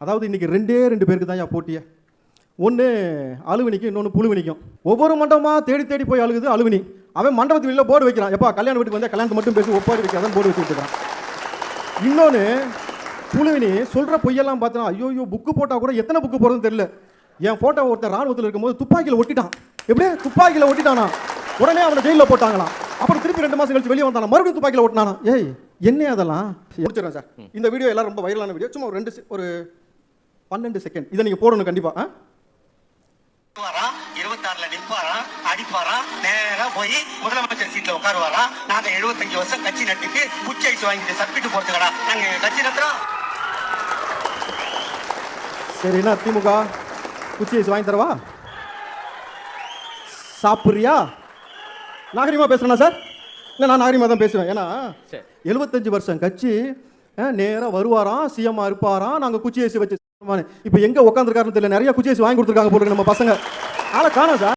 அதாவது இன்னைக்கு ரெண்டு பேருக்கு தான் போட்டியே. ஒன்று அழுவினிக்கும், இன்னொன்று புழுவினிக்கும். ஒவ்வொரு மண்டபமாக தேடி தேடி போய் அழுகுது அழுவினி. அவன் மண்டபத்து வெளியில் போர்டு வைக்கிறான், எப்பா கல்யாண வீட்டுக்கு வந்தால் கல்யாணத்தை மட்டும் பேசி ஒப்பாரி வைக்காதான் போர்டு வச்சு விட்டுக்கிறான். இன்னொன்று புழுவினி சொல்கிற பொய்யெல்லாம் பார்த்தா ஐயோ புக்கு போட்டால் கூட எத்தனை புக்கு போகிறதுன்னு தெரியல. என் ஃபோட்டோ ஒருத்தர் ராணுவத்தில் இருக்கும்போது துப்பாக்கியில் ஒட்டிட்டான். எப்படியே துப்பாக்கியில் ஒட்டிட்டானா, உடனே அவனை ஜெயிலில் போட்டாங்களாம். அப்புறம் திருப்பி 2 மாதம் கழிச்சு வெளியே வந்தானா, மறுபடியும் துப்பாக்கியில் ஒட்டினானா. ஏய் என்ன அதெல்லாம் முடிச்சிடறேன் சார். இந்த வீடியோ எல்லாம் ரொம்ப வைரலான வீடியோ. சும்மா ஒரு 12 செகண்ட் இதை நீங்கள் போடணும் கண்டிப்பாக. 26ல நிற்பாராம், அடிப்பாராம், நேரா போய் முதலமைச்சர் சீட்ல உட்காருவாராம். நாங்க 75 வருஷம் கட்சி நட்டுக்கு புச்சை ஐஸ் வாங்கிட்டு சப்பிட்டு போறதுக்கடா நாங்க கட்சி நட்டுறோம். சரிண்ணா, திமுக குச்சி ஐஸ் வாங்கி தரவா? சாப்பிட்றியா? நாகரிகமாக பேசுகிறேன்னா சார்? இல்லை, நான் நாகரிகமாக தான் பேசுவேன். ஏன்னா 75 வருஷம் கட்சி நேராக வருவாராம், சிஎம்மா இருப்பாராம், நாங்கள் குச்சி ஐஸ் வச்சு. இப்போ எங்கே உட்காந்துருக்காருன்னு தெரியல, நிறைய குச்சி ஐஸ் வாங்கி கொடுத்துருக்காங்க போல நம்ம பசங்க. ஆளை காணோம் சார்.